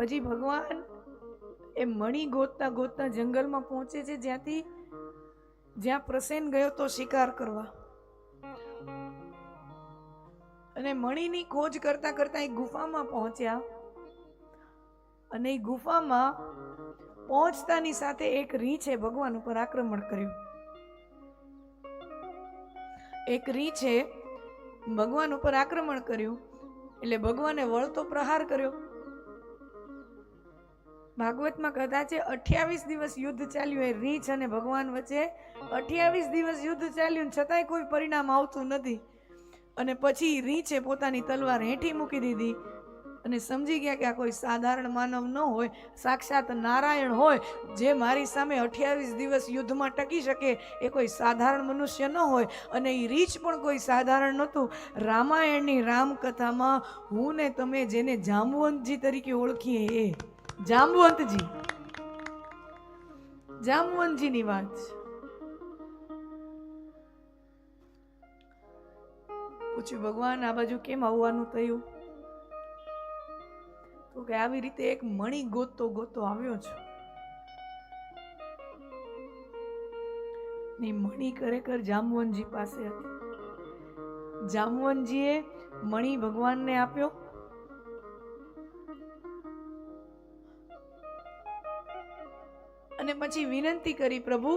પછી ભગવાન એ મણી ગોતતા ગોતતા જંગલમાં પહોંચે છે, જ્યાં પ્રસેન ગયો તો શિકાર કરવા, અને મણીની ખોજ કરતા કરતા એક ગુફામાં પહોંચ્યા, અને એ ગુફામાં પહોંચતાની સાથે એક રીંછે ભગવાન ઉપર આક્રમણ કર્યું. એક રીંછે ભગવાન ઉપર આક્રમણ કર્યું એટલે ભગવાને વળતો પ્રહાર કર્યો. ભાગવતમાં કથા છે 28 દિવસ યુદ્ધ ચાલ્યું એ રીંછ અને ભગવાન વચ્ચે. 28 દિવસ યુદ્ધ ચાલ્યું છતાંય કોઈ પરિણામ આવતું નથી. અને પછી રીંછે પોતાની તલવાર હેઠી મૂકી દીધી અને સમજી ગયા કે આ કોઈ સાધારણ માનવ ન હોય, સાક્ષાત નારાયણ હોય, જે મારી સામે 28 દિવસ યુદ્ધમાં ટકી શકે. એ કોઈ સાધારણ મનુષ્ય ન હોય. અને એ રીંછ પણ કોઈ સાધારણ નહોતું. રામાયણની રામકથામાં હું ને તમે જેને જાંબુવંતજી તરીકે ઓળખીએ એ જાંબુવંતજીની વાત છે. પૂછ્યું ભગવાન આ બાજુ કેમ આવવાનું થયું? તો કે આવી રીતે એક મણી ગોતતો ગોતતો આવ્યો છું. ની મણી ખરેખર જાંબુવંતજી પાસે હતી. જાંબુવંતજીએ મણી ભગવાનને આપ્યો. અને પછી વિનંતી કરી, પ્રભુ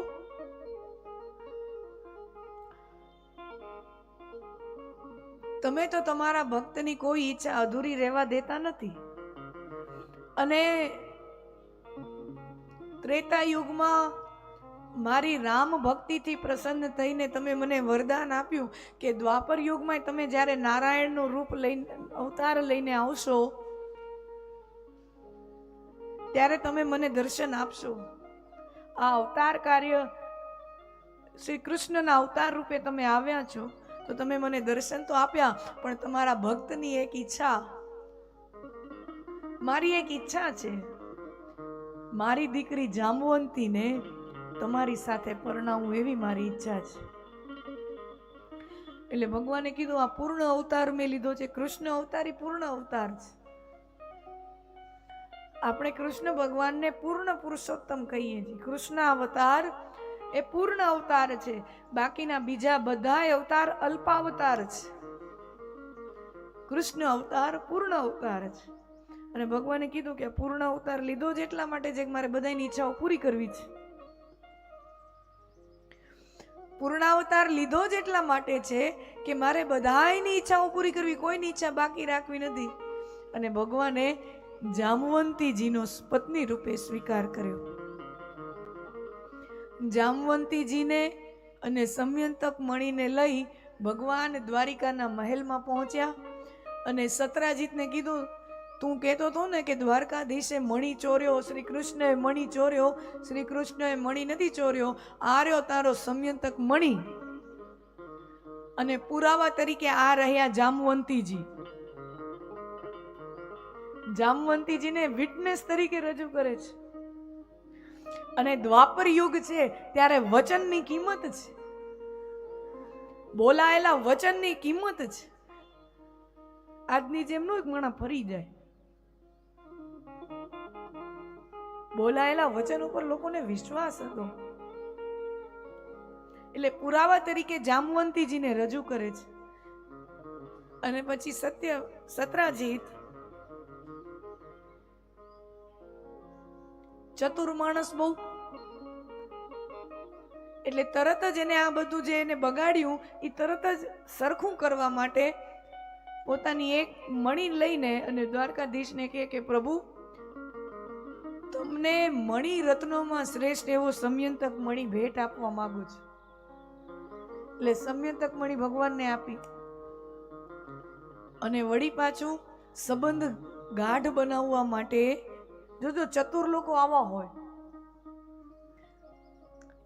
તમે તો તમારા ભક્તની કોઈ ઈચ્છા અધૂરી રહેવા દેતા નથી. અને ત્રેતા યુગમાં મારી રામ ભક્તિથી પ્રસન્ન થઈને તમે મને વરદાન આપ્યું કે દ્વાપર યુગમાં તમે જ્યારે નારાયણનું રૂપ લઈને અવતાર લઈને આવશો ત્યારે તમે મને દર્શન આપશો. આ અવતાર કાર્ય શ્રી કૃષ્ણના અવતાર રૂપે તમે આવ્યા છો તો તમે મને દર્શન તો આપ્યા, પણ તમારા ભક્તની એક ઈચ્છા, મારી એક ઈચ્છા છે, મારી દીકરી જાંબુવંતીને તમારી સાથે પરણાવું એવી મારી ઈચ્છા છે. એટલે ભગવાને કીધું આ પૂર્ણ અવતાર મેં લીધો છે. કૃષ્ણ અવતાર એ પૂર્ણ અવતાર છે. આપણે કૃષ્ણ ભગવાનને પૂર્ણ પુરુષોત્તમ કહીએ છીએ. કૃષ્ણ અવતાર એ પૂર્ણ અવતાર છે. બાકીના બીજા બધા અવતાર અલ્પાવતાર છે. કૃષ્ણ અવતાર પૂર્ણ અવતાર છે. અને ભગવાને કીધું કે પૂર્ણ અવતાર લીધો જ એટલા માટે છે કે મારે બધાની ઈચ્છાઓ પૂરી કરવી છે. પૂર્ણાવતાર લીધો જ એટલા માટે છે કે મારે બધાની ઈચ્છાઓ પૂરી કરવી, કોઈની ઈચ્છા બાકી રાખવી નથી. અને ભગવાને જાંબુવંતીજીનો પત્ની રૂપે સ્વીકાર કર્યો. જાંબુવંતીજીને અને સમયંતક મણીને લઈ ભગવાન દ્વારિકાના મહેલમાં પહોંચ્યા. અને સત્રાજીતને કીધું તું કહેતો હતો ને કે દ્વારકાધીશે મણી ચોર્યો, શ્રી કૃષ્ણએ મણી ચોર્યો. શ્રી કૃષ્ણએ મણી નથી ચોર્યો, આ રહ્યો તારો સમયંતક મણી. અને પુરાવા તરીકે આ રહ્યા જાંબુવંતીજી. જાંબુવંતીજીને વિટનેસ તરીકે રજૂ કરે છે. અને દ્વાપર યુગ છે ત્યારે વચનની કિંમત છે, બોલાયેલા વચનની કિંમત છે. આજની જેમ નો માણસ ફરી જાય. બોલાયેલા વચન ઉપર લોકોને વિશ્વાસ હતો. એટલે પુરાવા તરીકે જાંબુવંતીજીને રજૂ કરે છે. અને પછી સત્રાજીત ચતુર માણસ બહુ, એટલે તરત જ એને આ બધું જે એને બગાડ્યું એ તરત જ સરખું કરવા માટે પોતાની એક મણી લઈને અને દ્વારકાધીશને કહે કે પ્રભુ તમને મણી રત્નોમાં શ્રેષ્ઠ એવો સમયંતક મણી ભેટ આપવા માંગુ છું. એટલે સમયંતક મણી ભગવાનને આપી. અને વળી પાછું સંબંધ ગાઢ બનાવવા માટે જો ચતુર લોકો આવા હોય,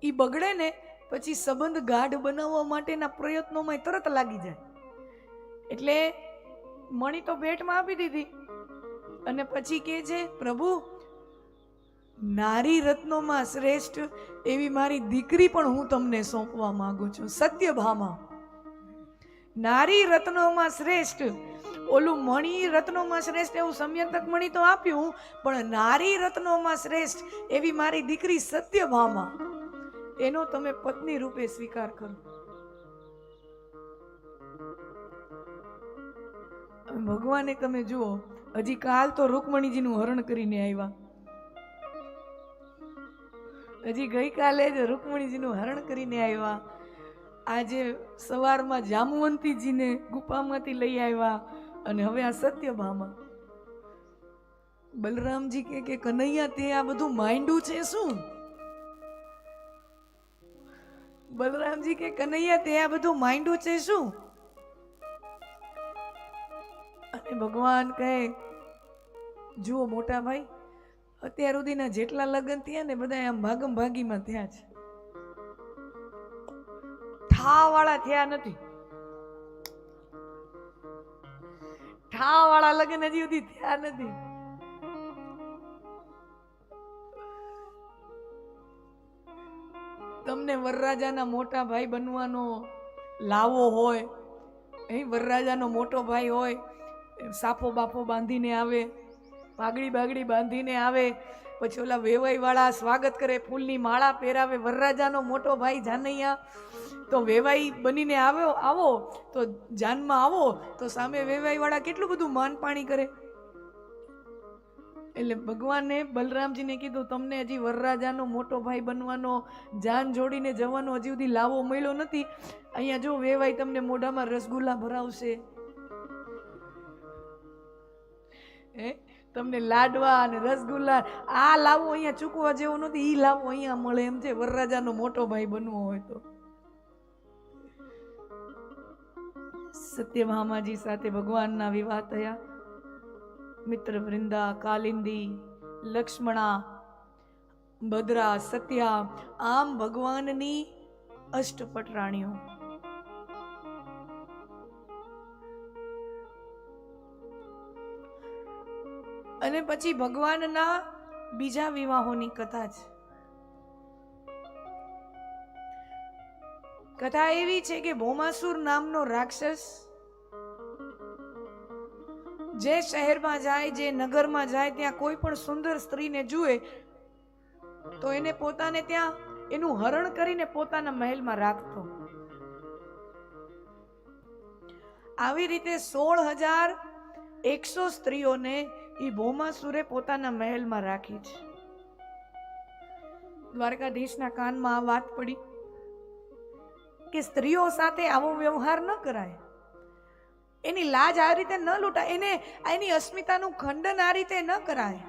ઈ બગડે ને પછી સંબંધ ગાઢ બનાવવા માટેના પ્રયત્નોમાં તરત લાગી જાય. એટલે મણી તો ભેટમાં આપી દીધી. અને પછી કે છે પ્રભુ નારી રત્નોમાં શ્રેષ્ઠ એવી મારી દીકરી પણ હું તમને સોંપવા માંગુ છું. સત્યભામા નારી રત્નોમાં શ્રેષ્ઠ ઓલું મણી રત્નોમાં શ્રેષ્ઠ એવું સમયતક મણી તો આપ્યું, પણ નારી રત્નોમાં શ્રેષ્ઠ એવી મારી દીકરી સત્યભામા, એનો તમે પત્ની રૂપે સ્વીકાર કરો. ભગવાને તમે જુઓ, હજી કાલ તો રૂકમણીજીનું હરણ કરીને આવ્યા, હજી ગઈકાલે જ રૂકમણીજીનું હરણ કરીને આવ્યા, આજે સવારમાં જામવંતીજીને ગુફામાંથી લઈ આવ્યા, અને હવે આ સત્યભામા. બલરામજી કે કનૈયા તે આ બધું માંડ્યું છે શું? બલરામજી કે કનૈયા તે આ બધું માંડ્યું છે શું? અને ભગવાન કહે, જુઓ મોટા ભાઈ, અત્યાર સુધીના જેટલા લગ્ન થયા ને બધા આમ ભાગમ ભાગીમાં થયા છે, ઠા વાળા થયા નથી. ઠા વાળા લગ્ન હજી સુધી થયા નથી. તમને વરરાજાના મોટા ભાઈ બનવાનો લાવો હોય, અહીં વરરાજાનો મોટો ભાઈ હોય, સાફો બાફો બાંધીને આવે, પાઘડી બાગડી બાંધીને આવે, પછી ઓલા વેવાઈ વાળા સ્વાગત કરે, ફૂલની માળા પહેરાવે. વરરાજાનો મોટો ભાઈ જાનૈયા તો વેવાઈ બનીને આવો તો જાનમાં આવો તો સામે વેવાઈ વાળા કેટલું બધું માન પાણી કરે. એટલે ભગવાને બલરામજીને કીધું, તમને હજી વરરાજાનો મોટો ભાઈ બનવાનો, જાન જોડીને જવાનો હજી સુધી લાવો મળ્યો નથી. અહીંયા જો વેવાઈ તમને મોઢામાં રસગુલ્લા ભરાવશે, તમને લાડવા અને રસગુલ્લા, આ લાવો અહીંયા ચૂકવા જેવો નથી, ઈ લાવો અહીંયા મળે એમ છે વરરાજાનો મોટો ભાઈ બનવો હોય તો. સત્યભામાજી સાથે ભગવાનના વિવાહ થયા. મિત્ર વૃંદા, કાલિંદી, લક્ષ્મણા, ભદ્રા, સત્યા, આમ ભગવાનની અષ્ટપટ રાણીઓ. અને પછી ભગવાનના બીજા વિવાહોની કથા છે. કથા એવી છે કે ભૌમાસુર નામનો રાક્ષસ જે શહેરમાં જાય, જે નગરમાં જાય, ત્યાં કોઈ પણ સુંદર સ્ત્રીને જુએ તો એને પોતાને ત્યાં એનું હરણ કરીને પોતાના મહેલમાં રાખતો. આવી રીતે 16,100 સ્ત્રીઓને એ ભૌમાસુરે પોતાના મહેલમાં રાખી છે. દ્વારકાધીશના કાનમાં આ વાત પડી કે સ્ત્રીઓ સાથે આવો વ્યવહાર ન કરાય, એની લાજ આ રીતે ન લૂંટાય, એની અસ્મિતાનું ખંડન આ રીતે ન કરાય.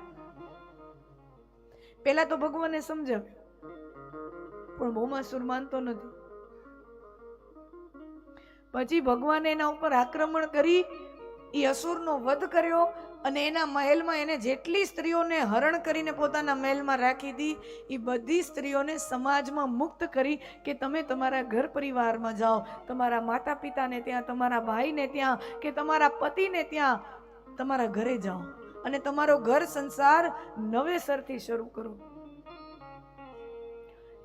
પેલા તો ભગવાને સમજાવ્યું, પણ ભૌમાસુર માનતો નથી. પછી ભગવાને એના ઉપર આક્રમણ કરી એ અસુરનો વધ કર્યો, અને એના મહેલમાં એને જેટલી સ્ત્રીઓને હરણ કરીને પોતાના મહેલમાં રાખી હતી, એ બધી સ્ત્રીઓને સમાજમાં મુક્ત કરી કે તમે તમારા ઘર પરિવારમાં જાઓ, તમારા માતા પિતાને ત્યાં, તમારા ભાઈને ત્યાં, કે તમારા પતિને ત્યાં, તમારા ઘરે જાઓ અને તમારો ઘર સંસાર નવેસરથી શરૂ કરો.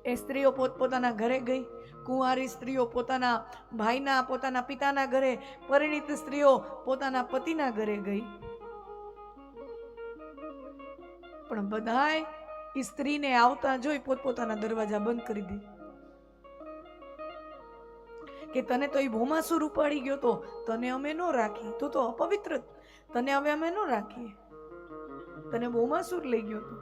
એ સ્ત્રીઓ પોતપોતાના ઘરે ગઈ. કુંવારી સ્ત્રીઓ પોતાના ભાઈના, પોતાના પિતાના ઘરે, પરિણીત સ્ત્રીઓ પોતાના પતિના ઘરે ગઈ. પણ બધાય સ્ત્રીને આવતા જોઈ પોતપોતાના દરવાજા બંધ કરી દે કે તને તો એ ભૌમાસુર ઉપાડી ગયો તો તને અમે ન રાખી, તું તો અપવિત્ર, તને હવે અમે ન રાખીએ, તને ભૌમાસુર લઈ ગયો તો.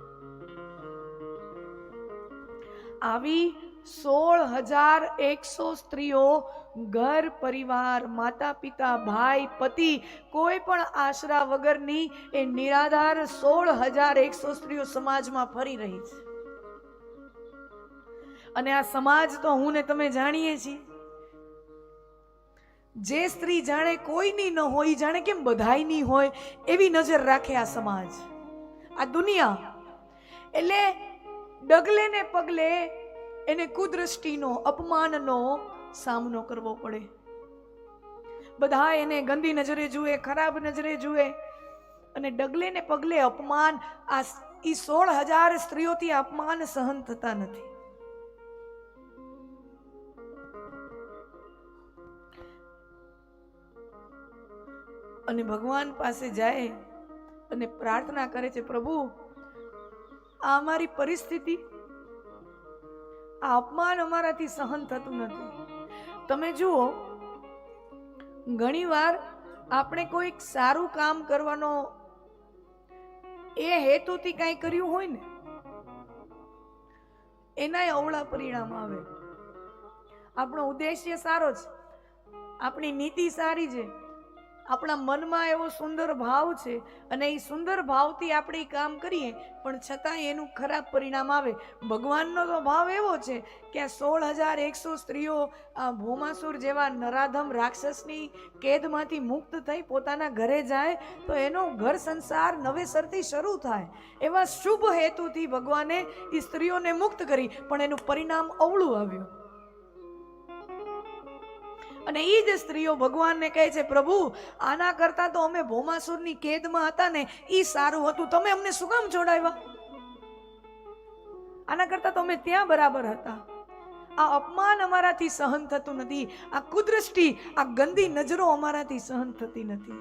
આવી 16,100 સ્ત્રીઓ ઘર પરિવાર, માતા પિતા, ભાઈ, પતિ, કોઈ પણ આશરા વગરની એ નિરાધાર 16,100 સ્ત્રીઓ સમાજમાં ફરી રહી છે. અને આ સમાજ તો હું ને તમે જાણીએ છીએ. જે સ્ત્રી જાણે કોઈની ન હોય, જાણે કેમ બધાયની હોય એવી નજર રાખે આ સમાજ, આ દુનિયા. એટલે ડગલે ને પગલે એને કુદ્રષ્ટિનો, અપમાનનો સામનો કરવો પડે. બધા એને ગંદી નજરે જુએ, ખરાબ નજરે જુએ, અને ડગલે ને પગલે અપમાન. આ 16,000 સ્ત્રીઓથી અપમાન સહન થતા નથી. અને ભગવાન પાસે જાય અને પ્રાર્થના કરે છે, પ્રભુ આ અમારી પરિસ્થિતિ, આ અપમાન અમારાથી સહન થતું નથી. તમે જુઓ, ઘણીવાર આપણે કોઈક સારું કામ કરવાનો એ હેતુથી કંઈ કર્યું હોય ને, એનાય અવળા પરિણામ આવે. આપણો ઉદ્દેશ્ય સારો છે, આપણી નીતિ સારી છે, આપણા મનમાં એવો સુંદર ભાવ છે અને એ સુંદર ભાવથી આપણે કામ કરીએ, પણ છતાંય એનું ખરાબ પરિણામ આવે. ભગવાનનો તો ભાવ એવો છે કે આ 16,100 સ્ત્રીઓ આ ભૌમાસુર જેવા નરાધમ રાક્ષસની કેદમાંથી મુક્ત થઈ પોતાના ઘરે જાય તો એનો ઘર સંસાર નવેસરથી શરૂ થાય. એવા શુભ હેતુથી ભગવાને એ સ્ત્રીઓને મુક્ત કરી, પણ એનું પરિણામ અવળું આવ્યું. અને એ જ સ્ત્રીઓ ભગવાનને કહે છે, પ્રભુ આના કરતા તો અમે ભૌમાસુરની કેદમાં હતા ને એ સારું હતું, તમે અમને શું કામ છોડાવ્યા? આના કરતા તો અમે ત્યાં બરાબર હતા. આ અપમાન અમારાથી સહન થતું નથી, આ કુદ્રષ્ટિ, આ ગંદી નજરો અમારાથી સહન થતી નથી.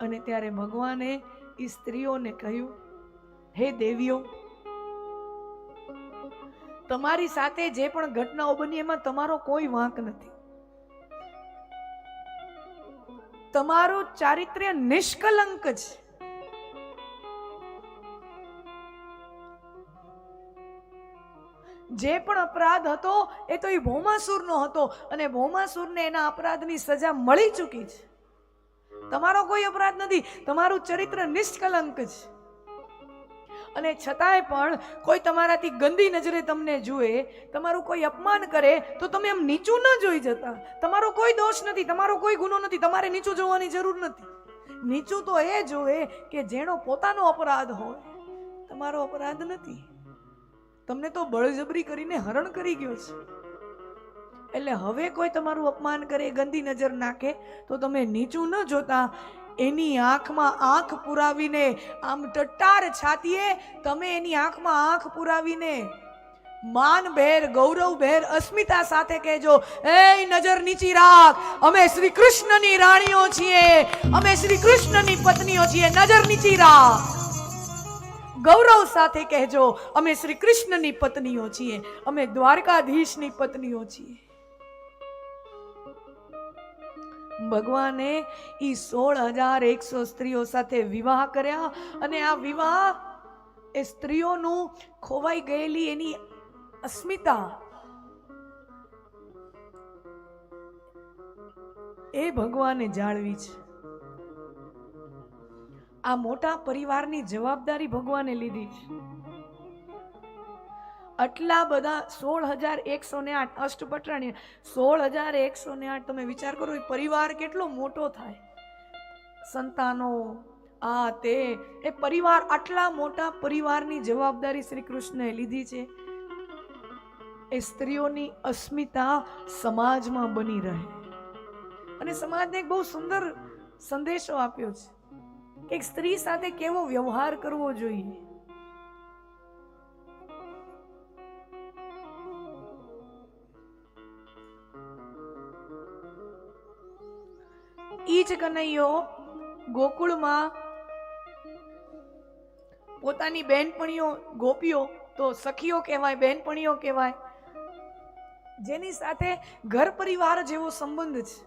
અને ત્યારે ભગવાને એ સ્ત્રીઓને કહ્યું, હે દેવીઓ, તમારી સાથે જે પણ ઘટનાઓ બની એમાં તમારો કોઈ વાંક નથી. તમારું ચારિત્ર્ય નિષ્કલંક છે. જે પણ અપરાધ હતો એ તો એ ભૌમાસુરનો હતો અને ભૌમાસુરને એના અપરાધની સજા મળી ચૂકી છે. તમારો કોઈ અપરાધ નથી, તમારું ચરિત્ર નિષ્કલંક છે. અને છતાંય પણ કોઈ તમારાથી ગંદી નજરે તમને જુએ, તમારું કોઈ અપમાન કરે તો તમે એમ નીચું ન જોઈ જતા. તમારો કોઈ દોષ નથી, તમારો કોઈ ગુનો નથી, તમારે નીચું જોવાની જરૂર નથી. નીચું તો એ જોવે કે જેનો પોતાનો અપરાધ હોય, તમારો અપરાધ નથી. તમને તો બળજબરી કરીને હરણ કરી ગયો છે. એટલે હવે કોઈ તમારું અપમાન કરે, ગંદી નજર નાખે તો તમે નીચું ન જોતા, એની આંખમાં આંખ પુરાવીને, આમ ટટ્ટાર છાતીએ તમે એની આંખમાં આંખ પુરાવીને માનભેર, ગૌરવભેર, અસ્મિતા સાથે કહેજો, એ નજર નીચી રાખ, અમે શ્રી કૃષ્ણની રાણીઓ છીએ, અમે શ્રી કૃષ્ણની પત્નીઓ છીએ, નજર નીચી રાખ. ગૌરવ સાથે કહેજો, અમે શ્રી કૃષ્ણની પત્નીઓ છીએ, અમે દ્વારકાધીશની પત્નીઓ છીએ. ભગવાને ઈ 16,100 સ્ત્રીઓ સાથે વિવાહ કર્યા અને આ વિવાહ એ સ્ત્રીઓનું ખોવાઈ ગયેલી એની અસ્મિતા એ ભગવાને જાળવી છે. આ મોટા પરિવારની જવાબદારી ભગવાને લીધી છે. આટલા બધા 16,108 અષ્ટપટરાણી 16,108, તમે વિચાર કરો એ પરિવાર કેટલો મોટો થાય. સંતાનો, આ તે, એ પરિવાર, આટલા મોટા પરિવારની જવાબદારી શ્રી કૃષ્ણએ લીધી છે. એ સ્ત્રીઓની અસ્મિતા સમાજમાં બની રહે અને સમાજને એક બહુ સુંદર સંદેશો આપ્યો છે કે એક સ્ત્રી સાથે કેવો વ્યવહાર કરવો જોઈએ. ઈ જ કનૈયો ગોકુળમાં પોતાની બહેનપણીઓ, ગોપીઓ તો સખીઓ કહેવાય, બહેનપણીઓ કહેવાય, જેની સાથે ઘર પરિવાર જેવો સંબંધ છે.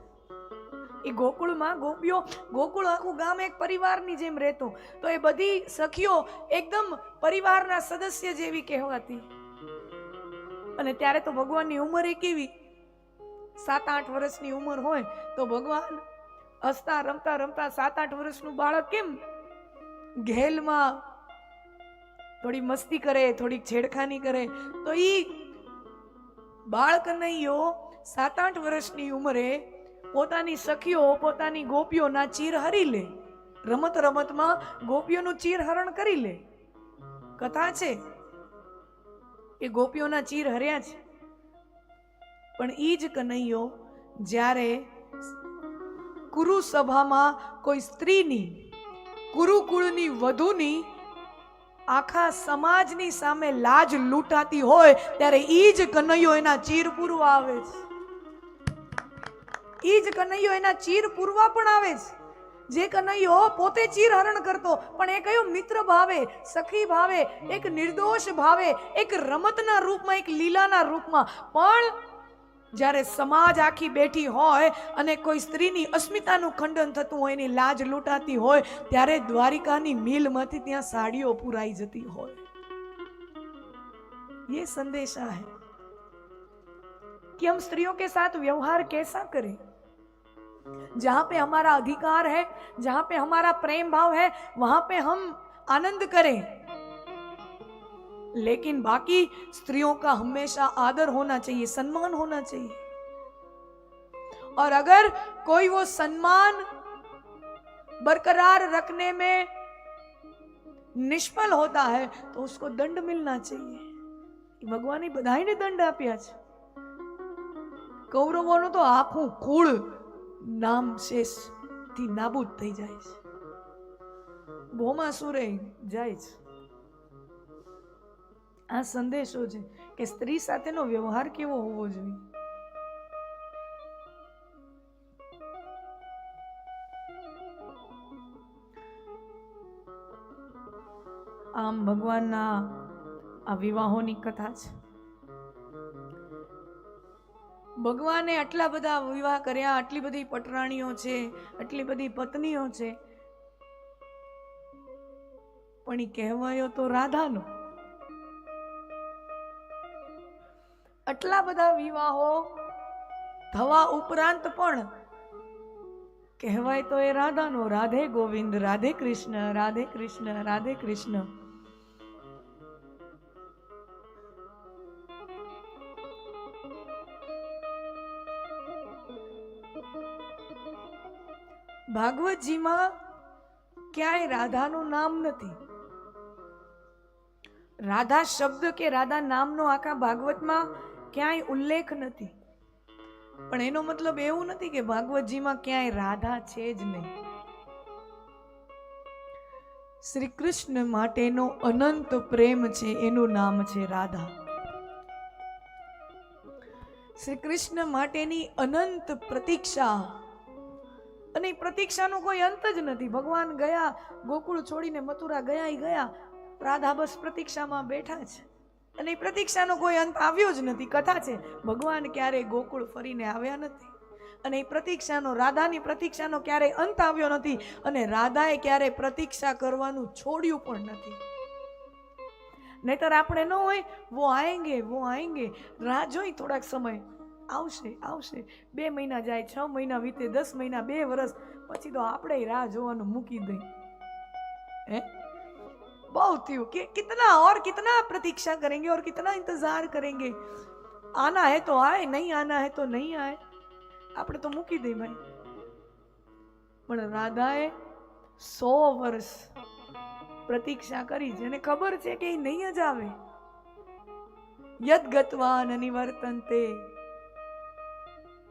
એ ગોકુળમાં ગોપીઓ, ગોકુળ આખું ગામ એક પરિવારની જેમ રહેતું, તો એ બધી સખીઓ એકદમ પરિવારના સદસ્ય જેવી કહેવાતી. અને ત્યારે તો ભગવાનની ઉંમર એ કેવી, 7-8 વર્ષની ઉંમર હોય તો ભગવાન હસતા રમતા રમતા 7-8 વર્ષનું બાળક કેમ ઘેલમાં થોડી મસ્તી કરે, થોડીક છેડખાની કરે, તો ઈ બાળકનૈયો 7-8 વર્ષની ઉંમરે પોતાની સખીઓ, પોતાની ગોપીઓના ચીર હરી લે. રમત રમતમાં ગોપીઓનું ચીર હરણ કરી લે. કથા છે એ ગોપીઓના ચીર હર્યા છે. પણ ઈ જ કનૈયો જ્યારે કુરુ સભામાં કોઈ સ્ત્રીની, કુરુકુળની વધુની આખા સમાજની સામે લાજ લૂંટાતી હોય ત્યારે ઈ જ કનૈયો એના ચીર પૂરવા આવે છે. ઈ જ કનૈયો એના ચીર પૂરવા પણ આવે છે. જે કનૈયો પોતે ચીર હરણ કરતો પણ એ કયો મિત્ર ભાવે, સખી ભાવે, એક નિર્દોષ ભાવે, એક રમતના રૂપમાં, એક લીલાના રૂપમાં. પણ જ્યારે સમાજ આખી બેઠી હોય અને કોઈ સ્ત્રીની અસ્મિતાનું ખંડન થતું હોય, એની લાજ લૂંટાતી હોય, ત્યારે દ્વારિકાની મિલમાંથી ત્યાં સાડીઓ પુરાઈ જતી હોય. ये संदेशा है कि हम स्त्रियों के साथ व्यवहार कैसा करें. जहां पे हमारा अधिकार है, जहां पे हमारा प्रेम भाव है, वहां पे हम आनंद करें. लेकिन बाकी स्त्रियों का हमेशा आदर होना चाहिए, सम्मान होना चाहिए. और अगर कोई वो सम्मान बरकरार रखने में निष्फल होता है तो उसको दंड मिलना चाहिए. ભગવાને બધાને દંડ આપ્યા છે. કૌરવોનું તો આખું કુળ નામ શેષ થી નાબૂદ થઈ જાય છે. ભૌમાસુરે જાય છે. આ સંદેશો છે કે સ્ત્રી સાથેનો વ્યવહાર કેવો હોવો જોઈએ. આમ ભગવાનના આ વિવાહોની કથા છે. ભગવાને આટલા બધા વિવાહ કર્યા, આટલી બધી પટરાણીઓ છે, આટલી બધી પત્નીઓ છે, પણ એ કહેવાયો તો રાધાનો. આટલા બધા વિવાહો થવા ઉપરાંત પણ કહેવાય તો એ રાધાનો. રાધે ગોવિંદ, રાધે કૃષ્ણ, રાધે કૃષ્ણ, રાધે કૃષ્ણ. ભાગવતજીમાં ક્યાંય રાધાનું નામ નથી. રાધા શબ્દ કે રાધા નામનો આખા ભાગવતમાં ક્યાંય ઉલ્લેખ નથી. પણ એનો મતલબ એવું નથી કે ભાગવતજીમાં ક્યાંય રાધા છે જ નહીં. શ્રી કૃષ્ણ માટેનો અનંત પ્રેમ છે, એનું નામ છે રાધા. શ્રી કૃષ્ણ માટેની અનંત પ્રતીક્ષા, અને પ્રતીક્ષાનો કોઈ અંત જ નથી. ભગવાન ગયા, ગોકુળ છોડીને મથુરા ગયા, રાધા બસ પ્રતીક્ષામાં બેઠા છે, અને પ્રતીક્ષાનો કોઈ અંત આવ્યો જ નથી. કથા છે ભગવાન ક્યારેય ગોકુળ ફરીને આવ્યા નથી, અને એ પ્રતીક્ષાનો, રાધાની પ્રતીક્ષાનો ક્યારેય અંત આવ્યો નથી, અને રાધાએ ક્યારેય પ્રતીક્ષા કરવાનું છોડ્યું પણ નથી. નહીતર આપણે ન હોય વો આએંગે, રાહ જોઈ થોડાક સમય, આવશે. 2 મહિના જાય, 6 મહિના વીતે, 10 મહિના, 2 વર્ષ પછી તો આપણે રાહ જોવાનું મૂકી દઈ. બહુ થયું કે कितना प्रतीक्षा करेंगे और कितना इंतजार करेंगे. आना है तो आए, नहीं आना है तो नहीं आए. આપણે તો મૂકી દઈ ભાઈ. પણ રાધાએ 100 વર્ષ પ્રતીક્ષા કરી છે, અને ખબર છે કે એ નહીં જ આવે. યદ ગત્વાન નિવર્તન્તે,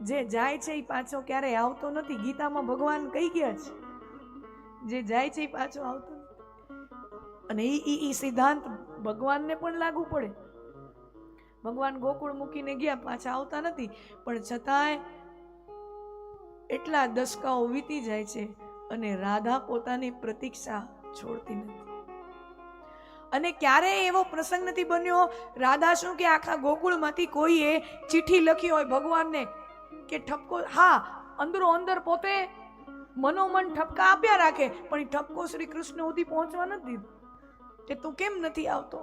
જે જાય છે એ પાછો ક્યારેય આવતો નથી. ગીતામાં ભગવાન કહી ગયા છે, જે જાય છે એ પાછો આવતો નથી. અને એ સિદ્ધાંત ભગવાનને પણ લાગુ પડે. ભગવાન ગોકુળ મૂકીને ગયા, પાછા આવતા નથી, પણ છતાંય એટલા દશકાઓ વીતી જાય છે અને રાધા પોતાની પ્રતીક્ષા છોડતી નથી. અને ક્યારેય એવો પ્રસંગ નથી બન્યો, રાધા શું કે આખા ગોકુળમાંથી કોઈએ ચિઠ્ઠી લખી હોય ભગવાનને કે ઠપકો, હા અંદરો અંદર પોતે મનોમન ઠપકા આપ્યા રાખે, પણ એ ઠપકો શ્રી કૃષ્ણ સુધી પહોંચવા નથી દીધો કે તું કેમ નથી આવતો,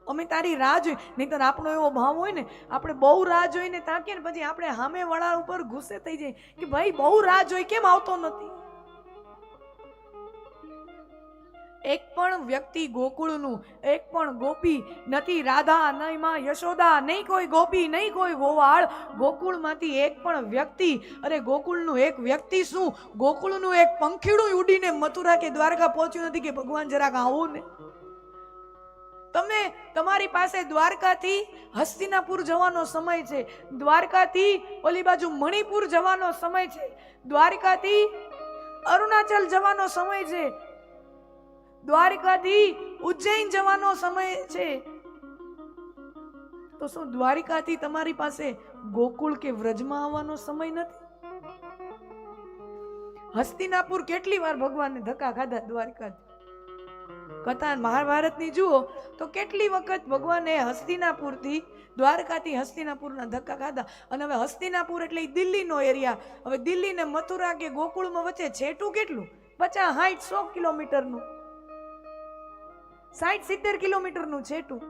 અમે તારી રાહ જોઈ. નહીંતર આપણો એવો ભાવ હોય ને, આપણે બહુ રાહ જોઈને તાકીએ ને પછી આપણે સામે વાળા ઉપર ગુસ્સે થઈ જાય કે ભાઈ બહુ રાહ જોઈ કેમ આવતો નથી. એક પણ વ્યક્તિ ગોકુળનું, એક પણ ગોપી નથી, રાધા નહીં માં યશોદા, નહીં કોઈ ગોપી, નહીં કોઈ ગોવાળ, ગોકુળમાંથી એક પણ વ્યક્તિ, અરે ગોકુળનું એક વ્યક્તિ શું, ગોકુળનું એક પંખીડું ઉડીને મથુરા કે દ્વારકા પહોંચ્યું નથી કે ભગવાન જરાક આવો ને. તમે તમારી પાસે દ્વારકાથી હસ્તિનાપુર જવાનો સમય છે, દ્વારકાથી ઓલી બાજુ મણિપુર જવાનો સમય છે, દ્વારકાથી અરુણાચલ જવાનો સમય છે, દ્વારકાથી ઉજ્જૈન જવાનો સમય છે. તો શું દ્વારકાથી તમારી પાસે ગોકુળ કે વ્રજમાં આવવાનો સમય નથી? હસ્તિનાપુર કેટલી વાર ભગવાનને ધક્કા ખાધા દ્વારકા કથા મહાભારતની જુઓ તો કેટલી વખત ભગવાને હસ્તિનાપુરથી દ્વારકાથી હસ્તિનાપુરના ધક્કા ખાધા. અને હવે હસ્તિનાપુર એટલે દિલ્હીનો એરિયા. હવે દિલ્હી ને મથુરા કે ગોકુળમાં વચ્ચે છેટું કેટલું? 50-60-100 કિલોમીટરનું, 60-70 કિલોમીટરનું છેટું.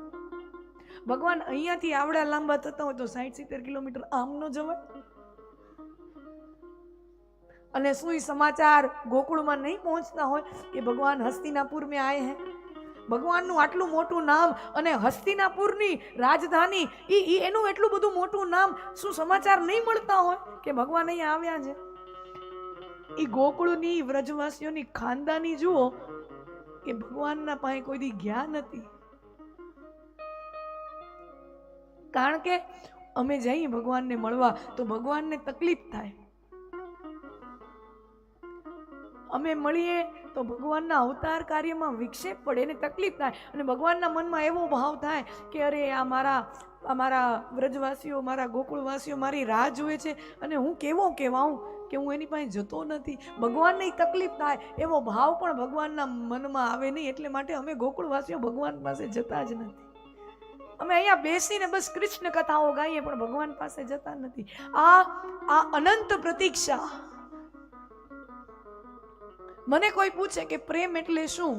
ભગવાન અહીંયાથી આવડા લાંબા થતા હોય તો 60-70 કિલોમીટર આમ ન જવાય? અને શું સમાચાર ગોકુળમાં નહીં પહોંચતા હોય કે ભગવાન હસ્તિનાપુર में आए हैं? ભગવાનનું આટલું મોટું નામ અને હસ્તિનાપુરની રાજધાની એનું એટલું બધું મોટું નામ, શું સમાચાર નહીં મળતા હોય કે ભગવાન અહીંયા આવ્યા છે? એ ગોકુળની વ્રજવાસીઓની ખાનદાની જુઓ કે ભગવાનના પાસે કોઈ દી ગયા નથી. કારણ કે અમે જઈએ ભગવાનને મળવા તો ભગવાનને તકલીફ થાય. અમે મળીએ તો ભગવાનના અવતાર કાર્યમાં વિક્ષેપ પડે, એને તકલીફ થાય. અને ભગવાનના મનમાં એવો ભાવ થાય કે અરે આ મારા વ્રજવાસીઓ, મારા ગોકુળવાસીઓ મારી રાહ જુએ છે અને હું કેવો કહેવાઉં કે હું એની પાસે જતો નથી. ભગવાનને તકલીફ થાય એવો ભાવ પણ ભગવાનના મનમાં આવે નહીં. એટલે માટે અમે ગોકુળવાસીઓ ભગવાન પાસે જતા જ નથી. અમે અહીંયા બેસીને બસ કૃષ્ણ કથાઓ ગાઈએ પણ ભગવાન પાસે જતા નથી. આ અનંત પ્રતીક્ષા. મને કોઈ પૂછે કે પ્રેમ એટલે શું?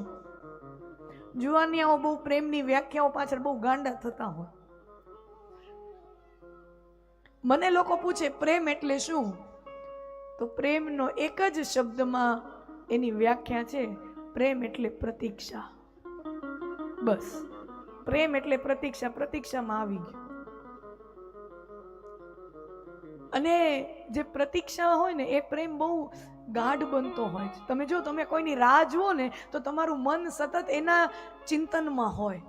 જુવાનિયાઓ બહુ પ્રેમની વ્યાખ્યાઓ પાછળ બહુ ગાંડા થતા હોય. મને લોકો પૂછે પ્રેમ એટલે શું, તો પ્રેમનો એક જ શબ્દમાં એની વ્યાખ્યા છે, પ્રેમ એટલે પ્રતીક્ષા. બસ, પ્રેમ એટલે પ્રતીક્ષા. પ્રતીક્ષામાં આવી ગયું. અને જે પ્રતીક્ષા હોય ને એ પ્રેમ બહુ ગાઢ બનતો હોય છે. તમે જો તમે કોઈની રાહ જુઓ ને તો તમારું મન સતત એના ચિંતનમાં હોય.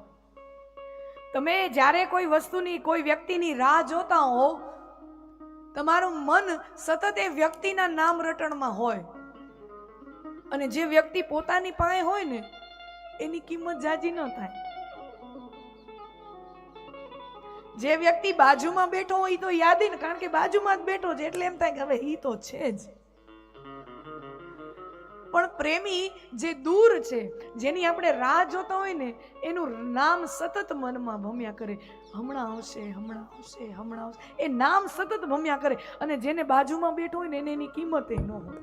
તમે જ્યારે કોઈ વસ્તુની, કોઈ વ્યક્તિની રાહ જોતા હો, તમારું મન સતત એ વ્યક્તિના નામ રટણમાં હોય. અને જે વ્યક્તિ પોતાની પાસે હોય ને એની કિંમત જાજી ન થાય. જે વ્યક્તિ બાજુમાં બેઠો હોય તો યાદ ને, કારણ કે બાજુમાં જ બેઠો છે એટલે એમ થાય કે હવે ઈ તો છે જ. પણ પ્રેમી જે દૂર છે, જેની આપણે રાહ જોતા હોય ને, એનું નામ સતત મનમાં ભમ્યા કરે. હમણાં આવશે, હમણાં આવશે, હમણાં આવશે, એ નામ સતત ભમ્યા કરે. અને જેને બાજુમાં બેઠો હોય ને એને એની કિંમત ન હોય.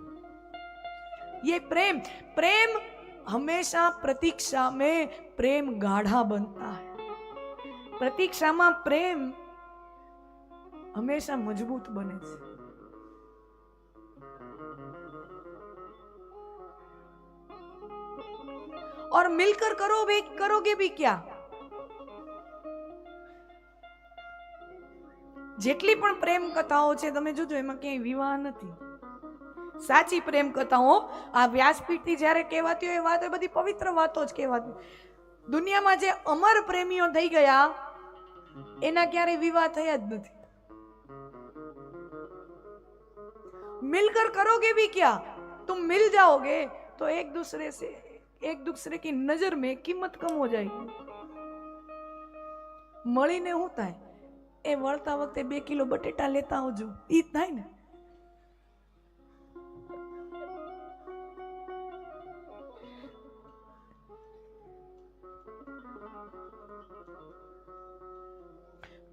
ये प्रेम हमेशा प्रतीक्षा में प्रेम गाढ़ा बनता है. प्रतीक्षाમાં प्रेम हमेशा मजबूत बने છે. और मिलकर करोगे भी क्या? જેટલી પણ પ્રેમ કથાઓ છે તમે જોજો એમાં ક્યાંય વિવાહ નથી. સાચી પ્રેમ કથાઓ આ વ્યાસપીઠથી જ્યારે કહેવાતી હોય એ વાત બધી પવિત્ર વાતો જ કહેવાતી. દુનિયામાં જે અમર પ્રેમીઓ થઈ ગયા એના ક્યારેય વિવાહ થયા જ નથી. मिलकर करोगे भी क्या? तुम मिल जाओगे तो एक दूसरे की नजर में कीमत कम हो जाएगी. મળીને શું થાય? એ વળતા વખતે 2 કિલો બટેટા લેતા આવજો, ઈ થાય ને.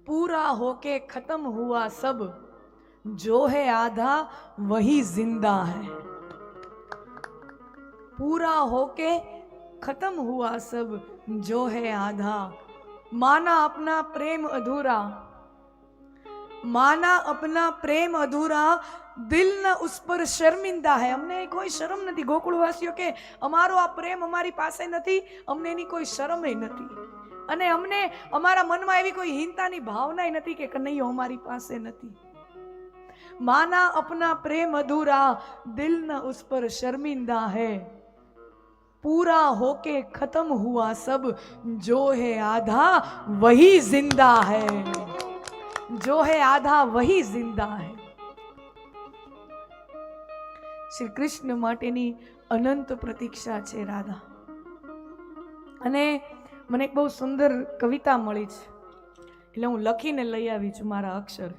पूरा होके खत्म हुआ सब, जो है आधा वही जिंदा है. पूरा होके खत्म हुआ सब, जो है आधा. माना अपना प्रेम अधूरा, माना अपना प्रेम अधूरा, दिल न उस पर शर्मिंदा है. अમને કોઈ શરમ નથી. ગોકુળવાસીઓ કે અમારો આ પ્રેમ અમારી પાસે નથી, અમને એની કોઈ શરમ નથી. અને અમને અમારા મનમાં એવી કોઈ હીનતાની ભાવના નથી કે કનૈયો અમારી પાસે નથી. माना अपना प्रेम अधूरा, दिल न उस पर शर्मिंदा है. पूरा होके खत्म हुआ सब, जो है आधा वही जिंदा है. जो है आधा वही जिंदा है. શ્રી કૃષ્ણ માટેની અનંત પ્રતીક્ષા છે રાધા. અને મને એક બહુ સુંદર કવિતા મળી છે, એટલે હું લખીને લઈ આવી છું મારા અક્ષર.